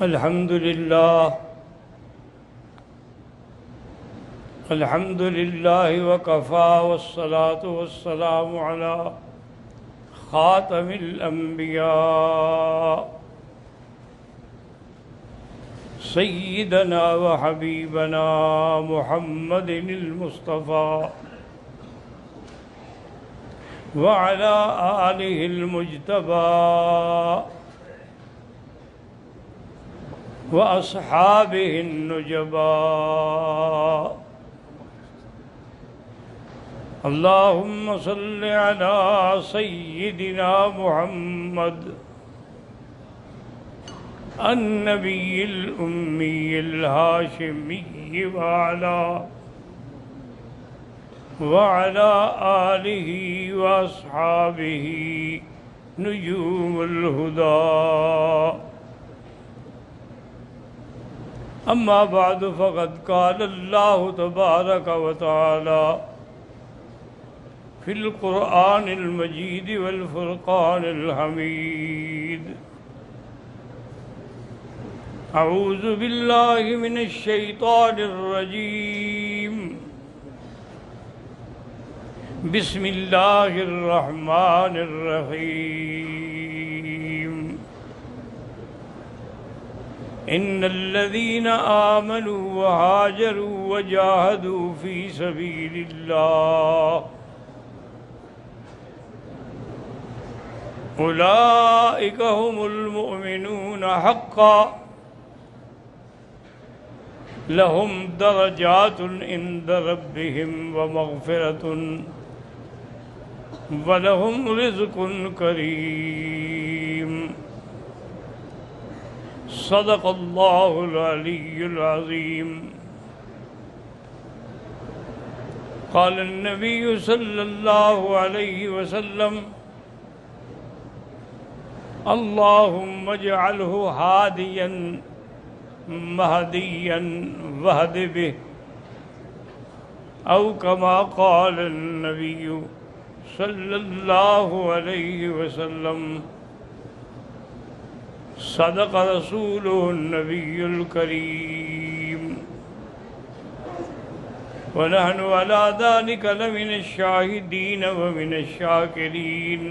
الحمد لله وكفى والصلاة والسلام على خاتم الأنبياء سيدنا وحبيبنا محمد المصطفى وعلى آله المجتبى وأصحابه النجباء اللهم صل على سيدنا محمد النبي الأمي الهاشمي وعلى آله وأصحابه نجوم الهدى. أما بعد فقد قال الله تبارك وتعالى في القرآن المجيد والفرقان الحميد: أعوذ بالله من الشيطان الرجيم، بسم الله الرحمن الرحيم. إن الذين آمنوا وهاجروا وجاهدوا في سبيل الله أولئك هم المؤمنون حقا لهم درجات عند ربهم ومغفرة ولهم رزق كريم. صدق الله العلي العظيم. قال النبي صلى الله عليه وسلم: اللهم اجعله هاديا مهديا واهد به، أو كما قال النبي صلى الله عليه وسلم. صدق رسوله النبي الكريم، ونحن على ذلك لمن الشاهدين ومن الشاكرين،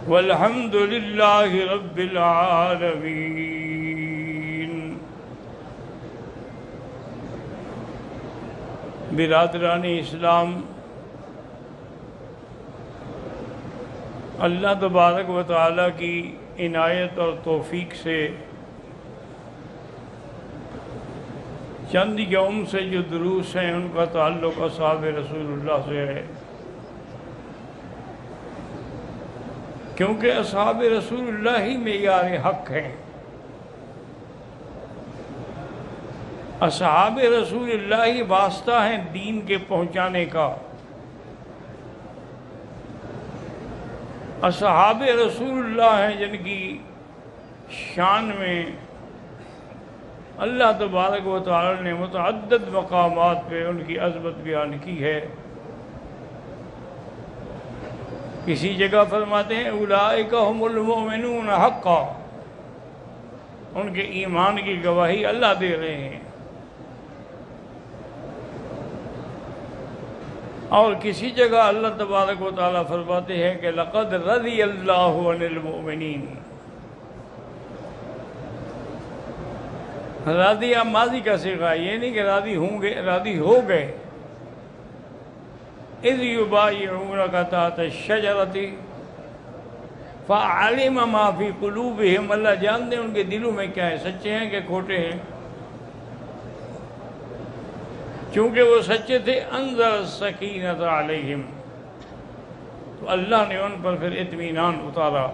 والحمد لله رب العالمين. برادران اسلام، اللہ تبارک و تعالیٰ کی عنایت اور توفیق سے چند یوم سے جو دروس ہیں ان کا تعلق اصحاب رسول اللہ سے ہے، کیونکہ اصحاب رسول اللہ ہی معیار حق ہیں. اصحاب رسول اللہ ہی واسطہ ہیں دین کے پہنچانے کا. اصحاب رسول اللہ ہیں جن کی شان میں اللہ تبارک و تعالی نے متعدد مقامات پہ ان کی عظمت بیان کی ہے. کسی جگہ فرماتے ہیں اولئک هم المؤمنون حقا، ان کے ایمان کی گواہی اللہ دے رہے ہیں. اور کسی جگہ اللہ تبارک و تعالیٰ فرماتے ہیں کہ لقد رضی اللہ عن المؤمنین. راضی ماضی کا صیغہ، یہ نہیں کہ راضی ہوں گے، راضی ہو گئے. اذ یبایعونک تحت الشجرۃ فعلم ما فی قلوبہم، اللہ جانتے ہیں ان کے دلوں میں کیا ہے، سچے ہیں کہ کھوٹے ہیں. چونکہ وہ سچے تھے انزل السکینۃ علیہم، تو اللہ نے ان پر پھر اطمینان اتارا.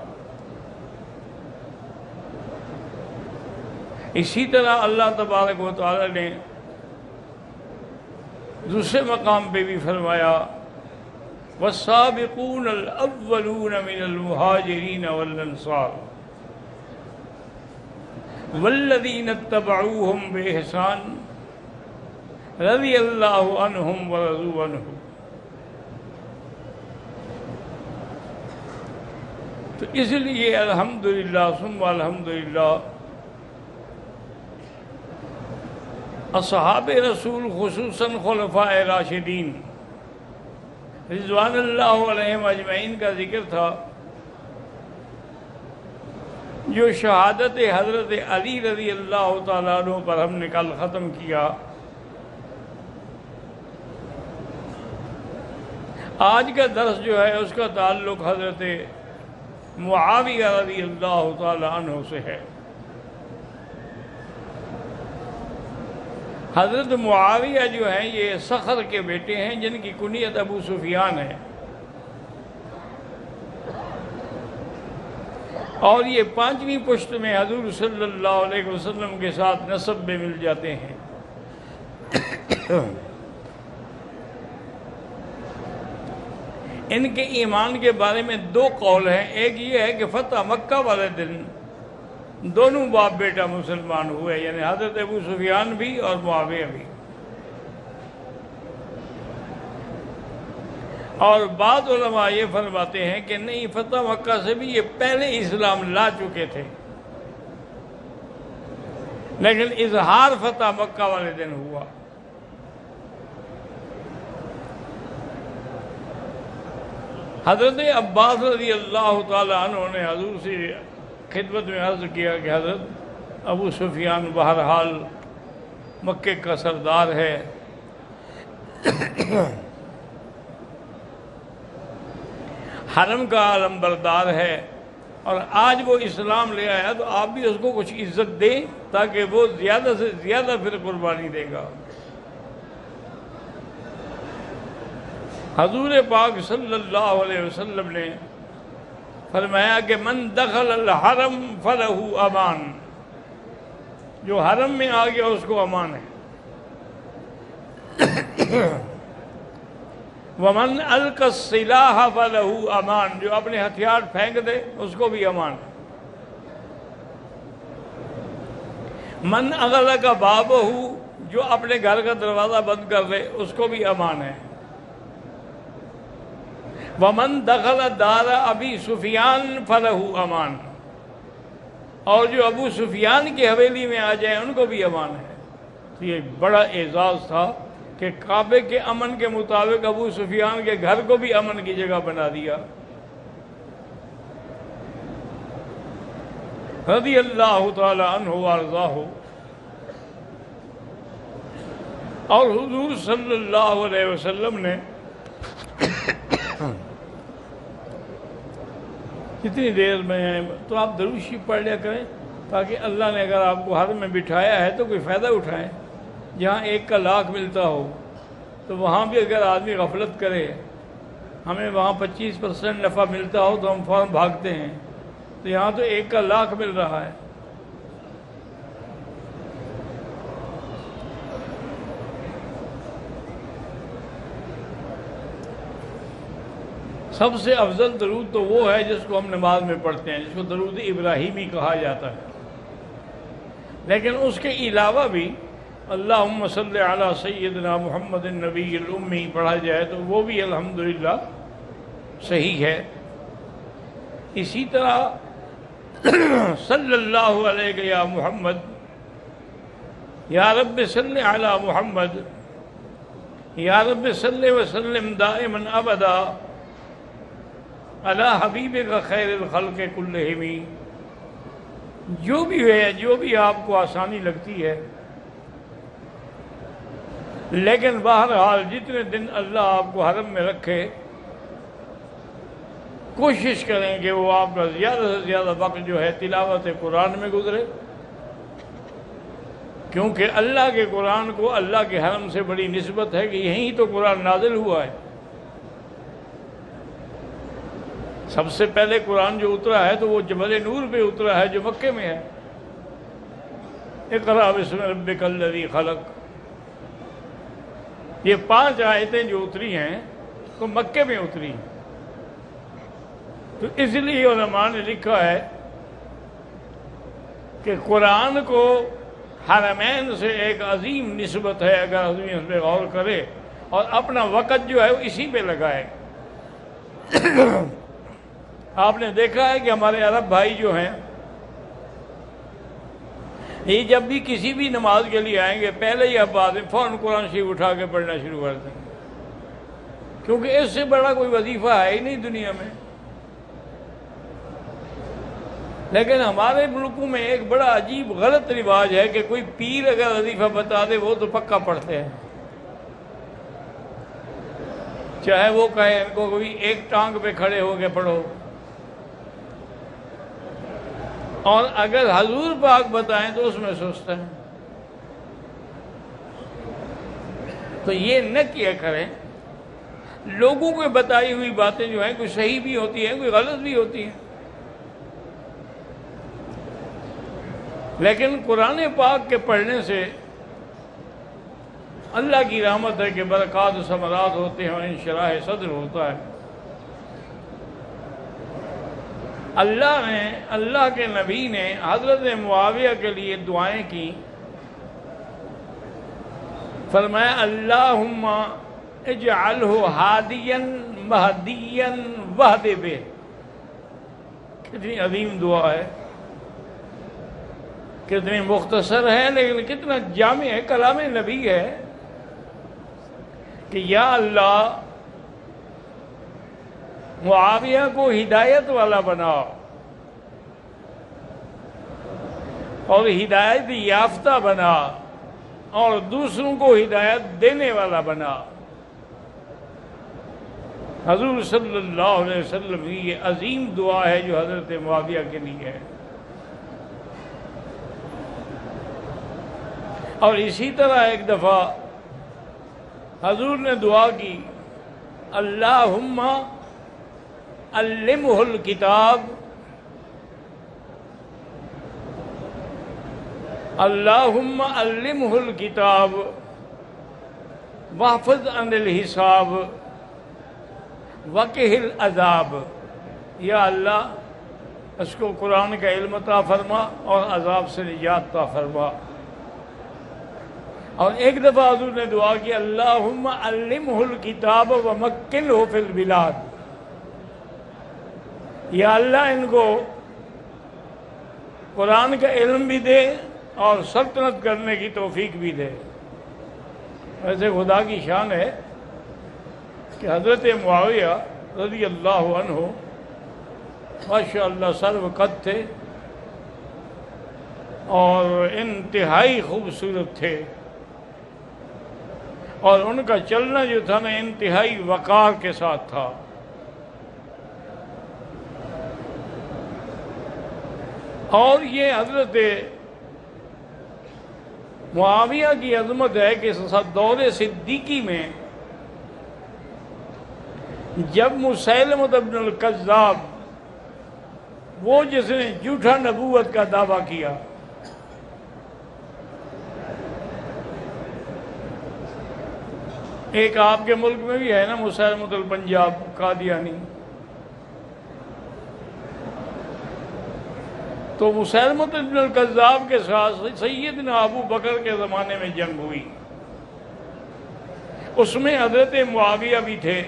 اسی طرح اللہ تبارک و تعالی نے دوسرے مقام پہ بھی فرمایا والسابقون الاولون من المہاجرین والانصار والذین اتبعوہم بإحسان رضی اللہ عنہم ورضوا عنہ. تو اس لیے الحمدللہ ثم الحمدللہ اصحاب رسول خصوصاً خلفاء راشدین رضوان اللہ علیہم اجمعین کا ذکر تھا، جو شہادت حضرت علی رضی اللہ تعالیٰ عنہ پر ہم نے کل ختم کیا۔ آج کا درس جو ہے اس کا تعلق حضرت معاویہ رضی اللہ تعالیٰ عنہ سے ہے۔ حضرت معاویہ جو ہیں یہ صخر کے بیٹے ہیں، جن کی کنیت ابو سفیان ہے، اور یہ پانچویں پشت میں حضور صلی اللہ علیہ وسلم کے ساتھ نسب میں مل جاتے ہیں۔ ان کے ایمان کے بارے میں دو قول ہیں، ایک یہ ہے کہ فتح مکہ والے دن دونوں باپ بیٹا مسلمان ہوئے، یعنی حضرت ابو سفیان بھی اور معاویہ بھی، اور بعض علماء یہ فرماتے ہیں کہ نہیں، فتح مکہ سے بھی یہ پہلے اسلام لا چکے تھے، لیکن اظہار فتح مکہ والے دن ہوا۔ حضرت عباس رضی اللہ تعالی عنہ نے حضور سے خدمت میں عرض کیا کہ حضرت ابو سفیان بہرحال مکے کا سردار ہے، حرم کا علم بردار ہے، اور آج وہ اسلام لے آیا تو آپ بھی اس کو کچھ عزت دیں تاکہ وہ زیادہ سے زیادہ پھر قربانی دے گا۔ حضور پاک صلی اللہ علیہ وسلم نے فرمایا کہ من دخل الحرم فلہ امان، جو حرم میں آ گیا اس کو امان ہے، ومن القى السلاح فلہ امان، جو اپنے ہتھیار پھینک دے اس کو بھی امان ہے، من اغلق بابہ، جو اپنے گھر کا دروازہ بند کر دے اس کو بھی امان ہے، ومن دخل دار ابی سفیان فلہ امان، اور جو ابو سفیان کی حویلی میں آ جائیں ان کو بھی امان ہے۔ تو یہ بڑا اعزاز تھا کہ کعبے کے امن کے مطابق ابو سفیان کے گھر کو بھی امن کی جگہ بنا دیا۔ رضی اللہ تعالی عنہ وارضاہ۔ اور حضور صلی اللہ علیہ وسلم نے کتنی دیر میں تو آپ درود شریف پڑھ لیا کریں، تاکہ اللہ نے اگر آپ کو حرم میں بٹھایا ہے تو کوئی فائدہ اٹھائیں۔ جہاں 1 کا لاکھ ملتا ہو تو وہاں بھی اگر آدمی غفلت کرے، ہمیں وہاں 25% نفع ملتا ہو تو ہم فوراً بھاگتے ہیں، تو یہاں تو 1 کا لاکھ مل رہا ہے۔ سب سے افضل درود تو وہ ہے جس کو ہم نماز میں پڑھتے ہیں، جس کو درود ابراہیمی کہا جاتا ہے، لیکن اس کے علاوہ بھی اللہم صلی علی سیدنا محمد النبی الامی پڑھا جائے تو وہ بھی الحمدللہ صحیح ہے۔ اسی طرح صلی اللہ علیہ یا محمد، یا رب صلی علی محمد، یا رب صلی وسلم دائما ابدا علی حبیبک خیر الخلق کلہم، جو بھی ہے، جو بھی آپ کو آسانی لگتی ہے، لیکن بہرحال جتنے دن اللہ آپ کو حرم میں رکھے کوشش کریں کہ وہ آپ کا زیادہ سے زیادہ وقت جو ہے تلاوت قرآن میں گزرے، کیونکہ اللہ کے قرآن کو اللہ کے حرم سے بڑی نسبت ہے کہ یہیں تو قرآن نازل ہوا ہے۔ سب سے پہلے قرآن جو اترا ہے تو وہ جبل نور پہ اترا ہے جو مکے میں ہے۔ اقرأ بسم ربک الذی خلق، یہ 5 آیتیں جو اتری ہیں تو مکے میں اتری ہیں، تو اس لیے علماء نے لکھا ہے کہ قرآن کو حرمین سے ایک عظیم نسبت ہے، اگر آدمی اس پہ غور کرے اور اپنا وقت جو ہے وہ اسی پہ لگائے۔ آپ نے دیکھا ہے کہ ہمارے عرب بھائی جو ہیں یہ جب بھی کسی بھی نماز کے لیے آئیں گے پہلے ہی اب آتے فوراً قرآن شریف اٹھا کے پڑھنا شروع کر دیں، کیونکہ اس سے بڑا کوئی وظیفہ ہے ہی نہیں دنیا میں۔ لیکن ہمارے ملکوں میں ایک بڑا عجیب غلط رواج ہے کہ کوئی پیر اگر وظیفہ بتا دے وہ تو پکا پڑھتے ہیں، چاہے وہ کہے ان کو کوئی ایک ٹانگ پہ کھڑے ہو کے پڑھو، اور اگر حضور پاک بتائیں تو اس میں سست ہیں۔ تو یہ نہ کیا کریں، لوگوں کو بتائی ہوئی باتیں جو ہیں کوئی صحیح بھی ہوتی ہیں کوئی غلط بھی ہوتی ہیں، لیکن قرآن پاک کے پڑھنے سے اللہ کی رحمت ہے کہ برکات و ثمرات ہوتے ہیں اور انشراح صدر ہوتا ہے۔ اللہ کے نبی نے حضرت معاویہ کے لیے دعائیں کی، فرمایا اللہم اجعلہ ہادیا مہدیا واہد بہ۔ کتنی عظیم دعا ہے، کتنی مختصر ہے لیکن کتنا جامع ہے، کلام نبی ہے کہ یا اللہ معاویہ کو ہدایت والا بنا اور ہدایت یافتہ بنا اور دوسروں کو ہدایت دینے والا بنا۔ حضور صلی اللہ علیہ وسلم کی یہ عظیم دعا ہے جو حضرت معاویہ کے لیے ہے۔ اور اسی طرح ایک دفعہ حضور نے دعا کی اللہم علمہ الکتاب اللہم علمہ الکتاب واحفظ عن الحساب وقہ العذاب۔ یا اللہ اس کو قرآن کا علم عطا فرما اور عذاب سے نجات عطا فرما۔ اور ایک دفعہ حضور نے دعا کی اللہم علمہ الکتاب ومکنہ فی البلاد۔ یا اللہ ان کو قرآن کا علم بھی دے اور سلطنت کرنے کی توفیق بھی دے۔ ایسے خدا کی شان ہے کہ حضرت معاویہ رضی اللہ عنہ ماشاءاللہ سروقد تھے اور انتہائی خوبصورت تھے، اور ان کا چلنا جو تھا نا انتہائی وقار کے ساتھ تھا۔ اور یہ حضرت معاویہ کی عظمت ہے کہ دور صدیقی میں جب مسیلمہ ابن الکذاب وہ جس نے جھوٹا نبوت کا دعویٰ کیا، ایک آپ کے ملک میں بھی ہے نا مسیلمہ الپنجاب قادیانی، تو مسیلمہ ابن الکذاب کے ساتھ سیدنا ابو بکر کے زمانے میں جنگ ہوئی، اس میں حضرت معاویہ بھی تھے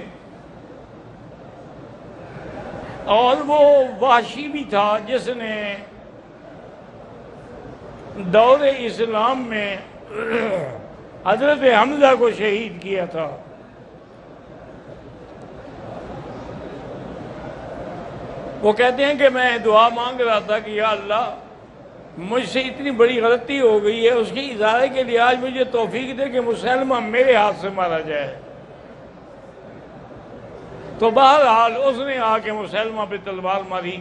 اور وہ وحشی بھی تھا جس نے دور اسلام میں حضرت حمزہ کو شہید کیا تھا۔ وہ کہتے ہیں کہ میں دعا مانگ رہا تھا کہ یا اللہ مجھ سے اتنی بڑی غلطی ہو گئی ہے، اس کی ازالے کے لیے آج مجھے توفیق دے کہ مسلمہ میرے ہاتھ سے مارا جائے۔ تو بہرحال اس نے آ کے مسلمہ پہ تلوار ماری،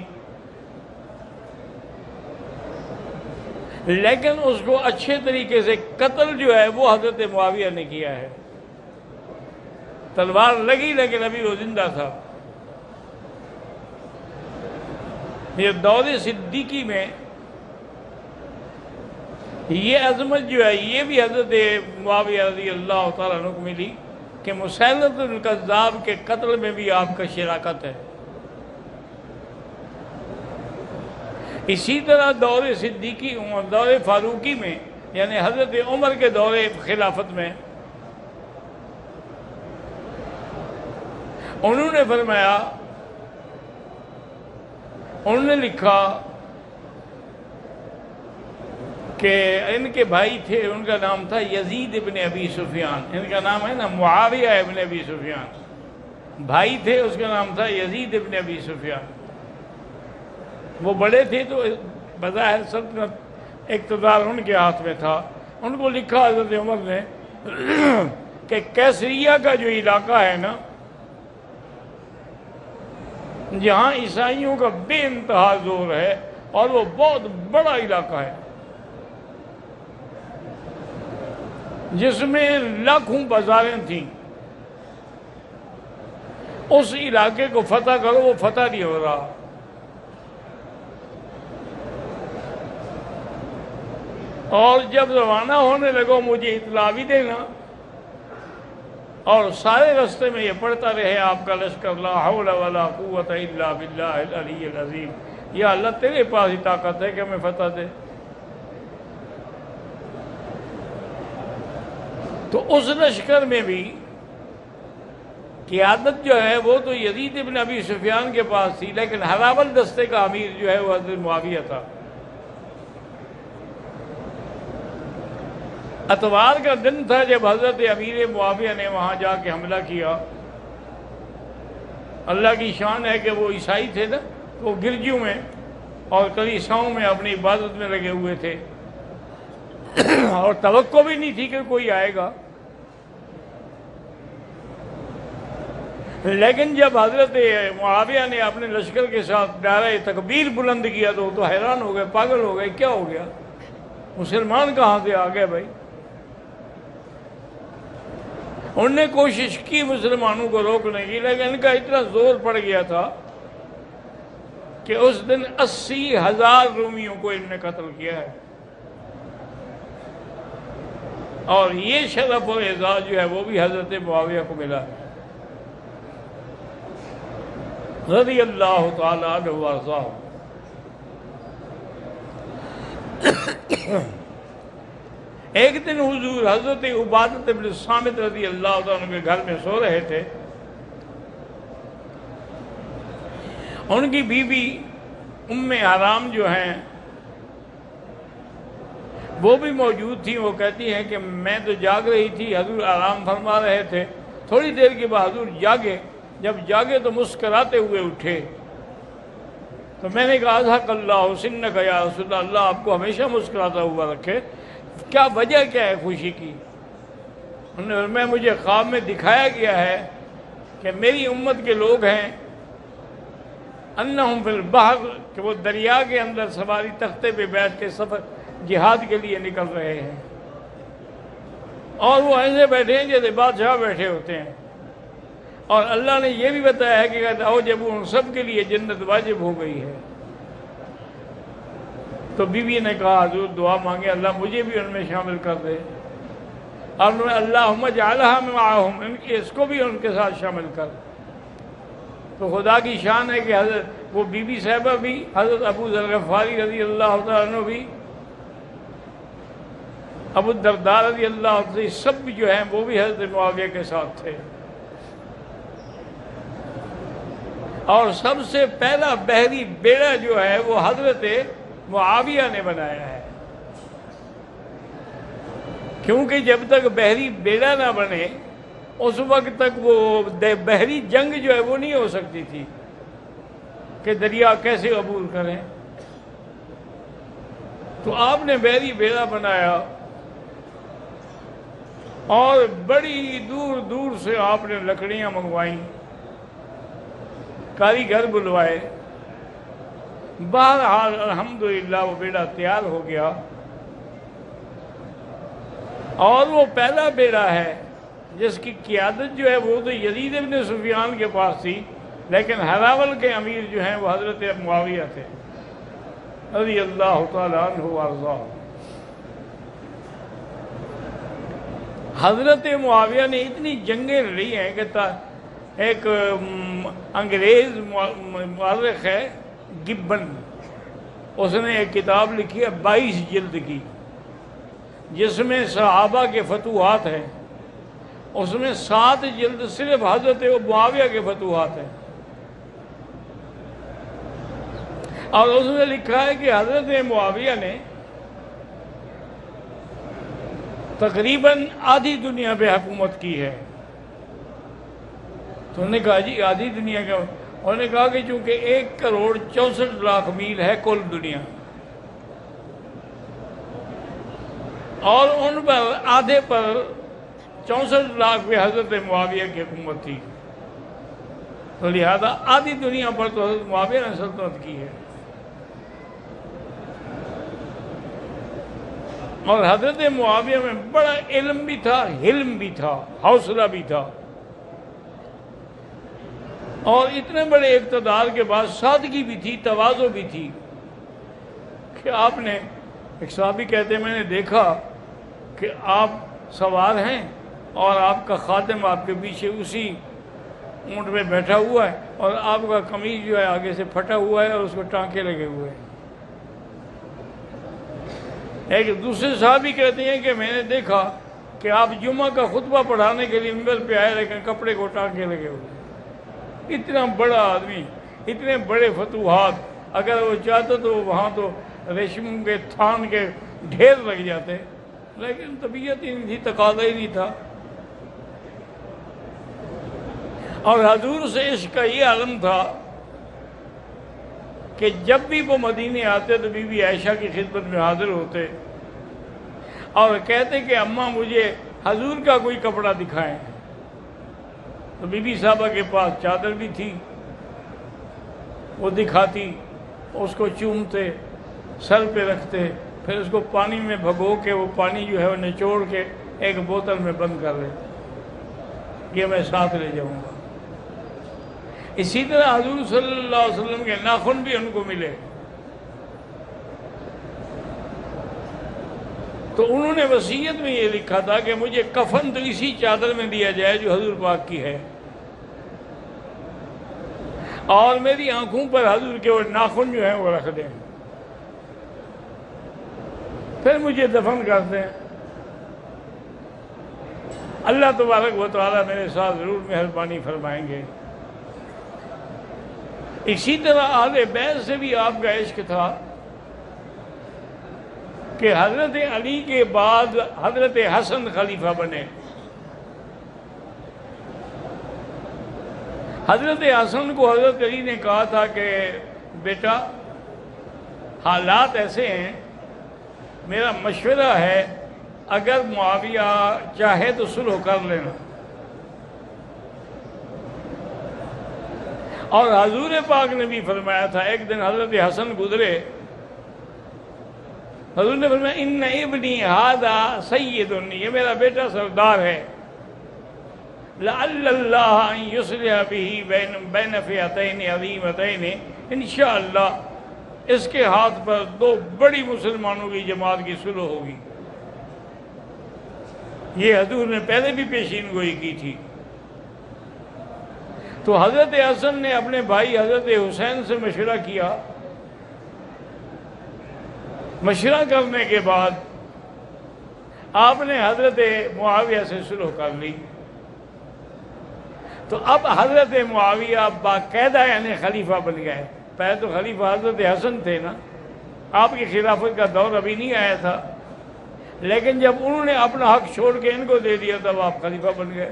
لیکن اس کو اچھے طریقے سے قتل جو ہے وہ حضرت معاویہ نے کیا ہے۔ تلوار لگی لیکن ابھی وہ زندہ تھا۔ یہ دور صدیقی میں یہ عظمت جو ہے یہ بھی حضرت معاویہ رضی اللہ تعالیٰ عنہ کو ملی کہ مسیلمہ الکذاب کے قتل میں بھی آپ کا شراکت ہے۔ اسی طرح دور صدیقی دور فاروقی میں یعنی حضرت عمر کے دور خلافت میں انہوں نے فرمایا انہوں نے لکھا کہ ان کے بھائی تھے، ان کا نام تھا یزید ابن ابی سفیان، ان کا نام ہے نا معاویہ ابن ابی سفیان، بھائی تھے، اس کا نام تھا یزید ابن ابی سفیان۔ وہ بڑے تھے تو بظاہر سلطنت اقتدار ان کے ہاتھ میں تھا۔ ان کو لکھا حضرت عمر نے کہ کیسریہ کا جو علاقہ ہے نا، جہاں عیسائیوں کا بے انتہا زور ہے اور وہ بہت بڑا علاقہ ہے، جس میں لاکھوں بازاریں تھیں، اس علاقے کو فتح کرو، وہ فتح نہیں ہو رہا۔ اور جب روانہ ہونے لگو مجھے اطلاع بھی دینا، اور سارے رستے میں یہ پڑھتا رہے آپ کا لشکر لا حول ولا قوت الا باللہ العلی العظیم، یا اللہ تیرے پاس ہی طاقت ہے کہ ہمیں فتح دے۔ تو اس لشکر میں بھی قیادت جو ہے وہ تو یزید ابن ابی سفیان کے پاس تھی، لیکن ہراول دستے کا امیر جو ہے وہ حضرت معاویہ تھا۔ اتوار کا دن تھا جب حضرت امیر معاویہ نے وہاں جا کے حملہ کیا۔ اللہ کی شان ہے کہ وہ عیسائی تھے نا، وہ گرجوں میں اور کلیساؤں میں اپنی عبادت میں لگے ہوئے تھے، اور توقع بھی نہیں تھی کہ کوئی آئے گا۔ لیکن جب حضرت معاویہ نے اپنے لشکر کے ساتھ نعرہ تکبیر بلند کیا تو وہ تو حیران ہو گئے، پاگل ہو گئے، کیا ہو گیا، مسلمان کہاں سے آ گئے بھائی۔ انہوں نے کوشش کی مسلمانوں کو روکنے کی، لیکن ان کا اتنا زور پڑ گیا تھا کہ اس دن 80,000 رومیوں کو ان نے قتل کیا ہے۔ اور یہ شرف اور اعزاز جو ہے وہ بھی حضرت معاویہ کو ملا رضی اللہ تعالی عنہ وارضاہ۔ ایک دن حضور حضرت عبادۃ بن صامت رضی اللہ عنہ کے گھر میں سو رہے تھے۔ ان کی بیوی ام حرام جو ہیں وہ بھی موجود تھی۔ وہ کہتی ہیں کہ میں تو جاگ رہی تھی، حضور آرام فرما رہے تھے، تھوڑی دیر کے بعد حضور جاگے، جب جاگے تو مسکراتے ہوئے اٹھے۔ تو میں نے کہا اضحک اللہ سنک یا رسول اللہ، اللہ آپ کو ہمیشہ مسکراتا ہوا رکھے، کیا وجہ کیا ہے خوشی کی؟ انہوں نے فرمایا مجھے خواب میں دکھایا گیا ہے کہ میری امت کے لوگ ہیں، انہم فی البحر، کہ وہ دریا کے اندر سواری تختے پہ بیٹھ کے سفر جہاد کے لیے نکل رہے ہیں، اور وہ ایسے بیٹھے ہیں جیسے بادشاہ بیٹھے ہوتے ہیں، اور اللہ نے یہ بھی بتایا ہے کہ جب ان سب کے لیے جنت واجب ہو گئی ہے۔ تو بیوی نے کہا حضور دعا مانگے اللہ مجھے بھی ان میں شامل کر دے، اور انہوں نے اللہم اجعلھا معہم، اس کو بھی ان کے ساتھ شامل کر۔ تو خدا کی شان ہے کہ حضرت وہ بی بی صاحبہ بھی، حضرت ابو ذر غفاری رضی اللہ تعالیٰ عنہ بھی، ابو الدرداء رضی اللہ عنہ، سب بھی جو ہیں وہ بھی حضرت معاویہ کے ساتھ تھے۔ اور سب سے پہلا بحری بیڑا جو ہے وہ حضرت معاویہ نے بنایا ہے، کیونکہ جب تک بحری بیڑا نہ بنے اس وقت تک وہ بحری جنگ جو ہے وہ نہیں ہو سکتی تھی کہ دریا کیسے عبور کریں۔ تو آپ نے بحری بیڑا بنایا، اور بڑی دور دور سے آپ نے لکڑیاں منگوائیں، کاریگر بلوائے، بہرحال الحمدللہ وہ بیڑا تیار ہو گیا۔ اور وہ پہلا بیڑا ہے جس کی قیادت جو ہے وہ تو یزید ابن سفیان کے پاس تھی، لیکن ہراول کے امیر جو ہیں وہ حضرت معاویہ تھے رضی اللہ تعالی عنہ وارضاہ۔ حضرت معاویہ نے اتنی جنگیں لڑی ہیں کہ ایک انگریز مورخ ہے گبن، اس نے ایک کتاب لکھی ہے 22 جلد کی، جس میں صحابہ کے فتوحات ہیں، اس میں 7 جلد صرف حضرت معاویہ کے فتوحات ہیں۔ اور اس نے لکھا ہے کہ حضرت معاویہ نے تقریباً آدھی دنیا پہ حکومت کی ہے۔ تو انہوں نے کہا جی آدھی دنیا کا؟ انہوں نے کہا کہ چونکہ 1,64,00,000 میل ہے کل دنیا، اور ان پر آدھے پر 64,00,000 پہ حضرت معاویہ کی حکومت تھی، تو لہذا آدھی دنیا پر تو حضرت معاویہ نے سلطنت کی ہے۔ اور حضرت معاویہ میں بڑا علم بھی تھا، حلم بھی تھا، حوصلہ بھی تھا، اور اتنے بڑے اقتدار کے بعد سادگی بھی تھی، تواضع بھی تھی کہ آپ نے، ایک صحابی کہتے ہیں میں نے دیکھا کہ آپ سوار ہیں اور آپ کا خادم آپ کے پیچھے اسی اونٹ میں بیٹھا ہوا ہے، اور آپ کا قمیض جو ہے آگے سے پھٹا ہوا ہے اور اس کو ٹانکے لگے ہوئے ہیں۔ ایک دوسرے صحابی کہتے ہیں کہ میں نے دیکھا کہ آپ جمعہ کا خطبہ پڑھانے کے لیے منبر پہ آئے لیکن کپڑے کو ٹانکے لگے ہوئے۔ اتنا بڑا آدمی، اتنے بڑے فتوحات، اگر وہ چاہتا تو وہاں تو ریشم کے تھان کے ڈھیر لگ جاتے، لیکن طبیعت ہی نہیں تھی، تقاضا ہی نہیں تھا۔ اور حضور سے عشق کا یہ عالم تھا کہ جب بھی وہ مدینے آتے تو بی بی عائشہ کی خدمت میں حاضر ہوتے اور کہتے کہ اماں مجھے حضور کا کوئی کپڑا دکھائیں، تو بی بی صاحبہ کے پاس چادر بھی تھی، وہ دکھاتی، اس کو چومتے، سر پہ رکھتے، پھر اس کو پانی میں بھگو کے وہ پانی جو ہے وہ نچوڑ کے ایک بوتل میں بند کر لیتے، یہ میں ساتھ لے جاؤں گا۔ اسی طرح حضور صلی اللہ علیہ وسلم کے ناخن بھی ان کو ملے، تو انہوں نے وصیت میں یہ لکھا تھا کہ مجھے کفن تو اسی چادر میں دیا جائے جو حضور پاک کی ہے، اور میری آنکھوں پر حضور کے وہ ناخن جو ہیں وہ رکھ دیں، پھر مجھے دفن کر دیں۔ اللہ تبارک و تعالیٰ میرے ساتھ ضرور مہربانی فرمائیں گے۔ اسی طرح اہل بیت سے بھی آپ کا عشق تھا کہ حضرت علی کے بعد حضرت حسن خلیفہ بنے۔ حضرت حسن کو حضرت علی نے کہا تھا کہ بیٹا حالات ایسے ہیں، میرا مشورہ ہے اگر معاویہ چاہے تو صلح کر لینا۔ اور حضور پاک نے بھی فرمایا تھا، ایک دن حضرت حسن گزرے، حضور نے فرمایا ان ابنی ھذا سید، یہ میرا بیٹا سردار ہے، لعل اللہ ان یصلح بہ بین فئتین عظیمتین، انشاءاللہ اس کے ہاتھ پر دو بڑی مسلمانوں کی جماعت کی صلح ہوگی۔ یہ حضور نے پہلے بھی پیشین گوئی کی تھی۔ تو حضرت حسن نے اپنے بھائی حضرت حسین سے مشورہ کیا، مشورہ کرنے کے بعد آپ نے حضرت معاویہ سے صلح کر لی۔ تو اب حضرت معاویہ باقاعدہ یعنی خلیفہ بن گئے۔ پہلے تو خلیفہ حضرت حسن تھے نا، آپ کی خلافت کا دور ابھی نہیں آیا تھا، لیکن جب انہوں نے اپنا حق چھوڑ کے ان کو دے دیا تب آپ خلیفہ بن گئے۔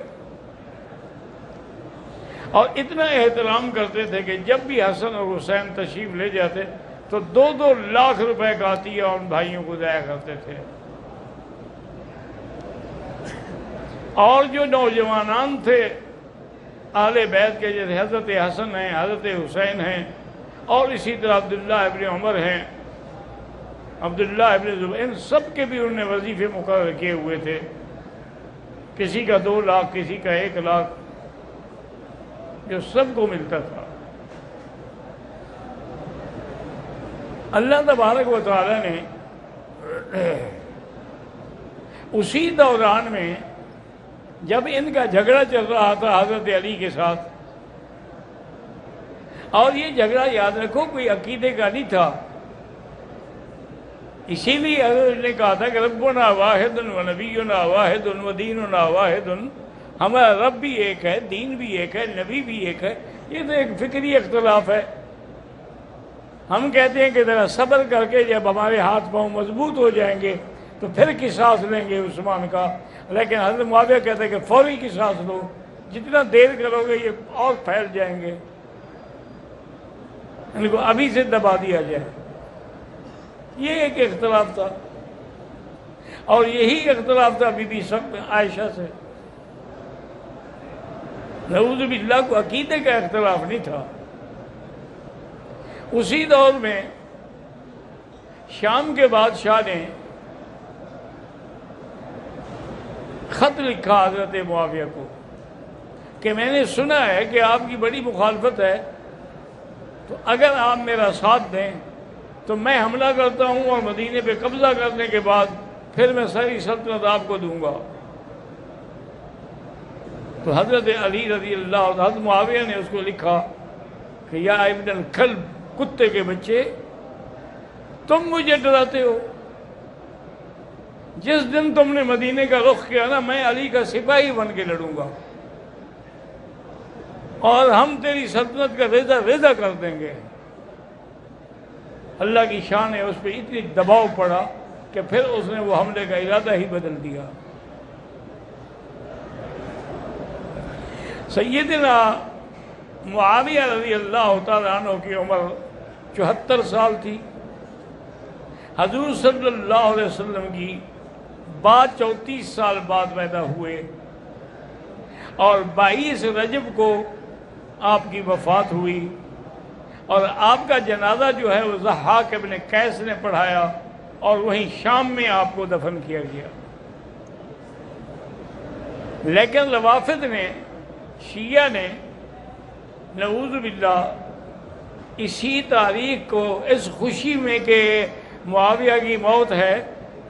اور اتنا احترام کرتے تھے کہ جب بھی حسن اور حسین تشریف لے جاتے تو 2-2 لاکھ روپے کا عطیہ ان بھائیوں کو دیا کرتے تھے۔ اور جو نوجوانان تھے اہل بیت کے، جیسے حضرت حسن ہیں، حضرت حسین ہیں، اور اسی طرح عبداللہ ابن عمر ہیں، عبداللہ ابن زبیر، ان سب کے بھی انہوں نے وظیفے مقرر کیے ہوئے تھے، کسی کا 2 لاکھ، کسی کا 1 لاکھ، جو سب کو ملتا تھا۔ اللہ تبارک و تعالیٰ نے اسی دوران میں جب ان کا جھگڑا چل رہا تھا حضرت علی کے ساتھ، اور یہ جھگڑا یاد رکھو کوئی عقیدے کا نہیں تھا، اسی لیے حضرت نے کہا تھا کہ ربنا واحد و نبینا واحد و دیننا واحد، ہمارا رب بھی ایک ہے، دین بھی ایک ہے، نبی بھی ایک ہے۔ یہ تو ایک فکری اختلاف ہے، ہم کہتے ہیں کہ ذرا صبر کر کے جب ہمارے ہاتھ پاؤں مضبوط ہو جائیں گے تو پھر قصاص لیں گے عثمان کا، لیکن حضرت معاویہ کہتے ہیں کہ فوری قصاص لو، جتنا دیر کرو گے یہ اور پھیل جائیں گے، ان کو ابھی سے دبا دیا جائے۔ یہ ایک اختلاف تھا، اور یہی اختلاف تھا بی بی عائشہ سے۔ نعوذ باللہ، کو عقیدے کا اختلاف نہیں تھا۔ اسی دور میں شام کے بادشاہ نے خط لکھا حضرت معاویہ کو کہ میں نے سنا ہے کہ آپ کی بڑی مخالفت ہے، تو اگر آپ میرا ساتھ دیں تو میں حملہ کرتا ہوں اور مدینے پہ قبضہ کرنے کے بعد پھر میں ساری سلطنت آپ کو دوں گا۔ تو حضرت علی رضی اللہ عنہ، حضرت معاویہ نے اس کو لکھا کہ یا ابن الکلب، کتے کے بچے، تم مجھے ڈراتے ہو، جس دن تم نے مدینے کا رخ کیا نا، میں علی کا سپاہی بن کے لڑوں گا اور ہم تیری سلطنت کا ریزہ کر دیں گے۔ اللہ کی شان ہے، اس پہ اتنی دباؤ پڑا کہ پھر اس نے وہ حملے کا ارادہ ہی بدل دیا۔ سیدنا معاویہ رضی اللہ تعالیٰ عنہ کی عمر 74 سال تھی، حضور صلی اللہ علیہ وسلم کی بعد 34 سال بعد پیدا ہوئے، اور 22 رجب کو آپ کی وفات ہوئی، اور آپ کا جنازہ جو ہے وہ ضحاک ابن قیس نے پڑھایا، اور وہیں شام میں آپ کو دفن کیا گیا۔ لیکن روافض نے، شیعہ نے، نعوذ باللہ، اسی تاریخ کو اس خوشی میں کہ معاویہ کی موت ہے،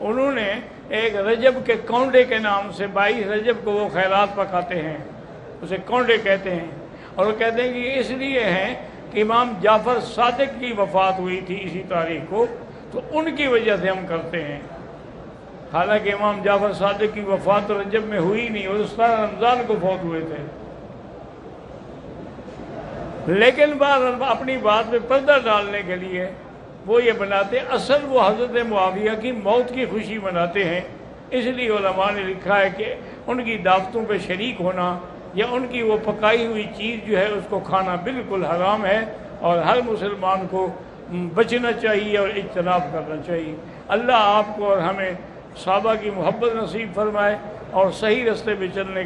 انہوں نے ایک رجب کے کونڈے کے نام سے 22 رجب کو وہ خیرات پکاتے ہیں، اسے کونڈے کہتے ہیں، اور وہ کہتے ہیں کہ یہ اس لیے ہیں کہ امام جعفر صادق کی وفات ہوئی تھی اسی تاریخ کو، تو ان کی وجہ سے ہم کرتے ہیں۔ حالانکہ امام جعفر صادق کی وفات تو رجب میں ہوئی نہیں، اور 17 رمضان کو فوت ہوئے تھے، لیکن بعض اپنی بات میں پردہ ڈالنے کے لیے وہ یہ بناتے، اصل وہ حضرت معاویہ کی موت کی خوشی مناتے ہیں۔ اس لیے علماء نے لکھا ہے کہ ان کی دعوتوں پہ شریک ہونا یا ان کی وہ پکائی ہوئی چیز جو ہے اس کو کھانا بالکل حرام ہے، اور ہر مسلمان کو بچنا چاہیے اور اجتناب کرنا چاہیے۔ اللہ آپ کو اور ہمیں صحابہ کی محبت نصیب فرمائے اور صحیح رستے پہ چلنے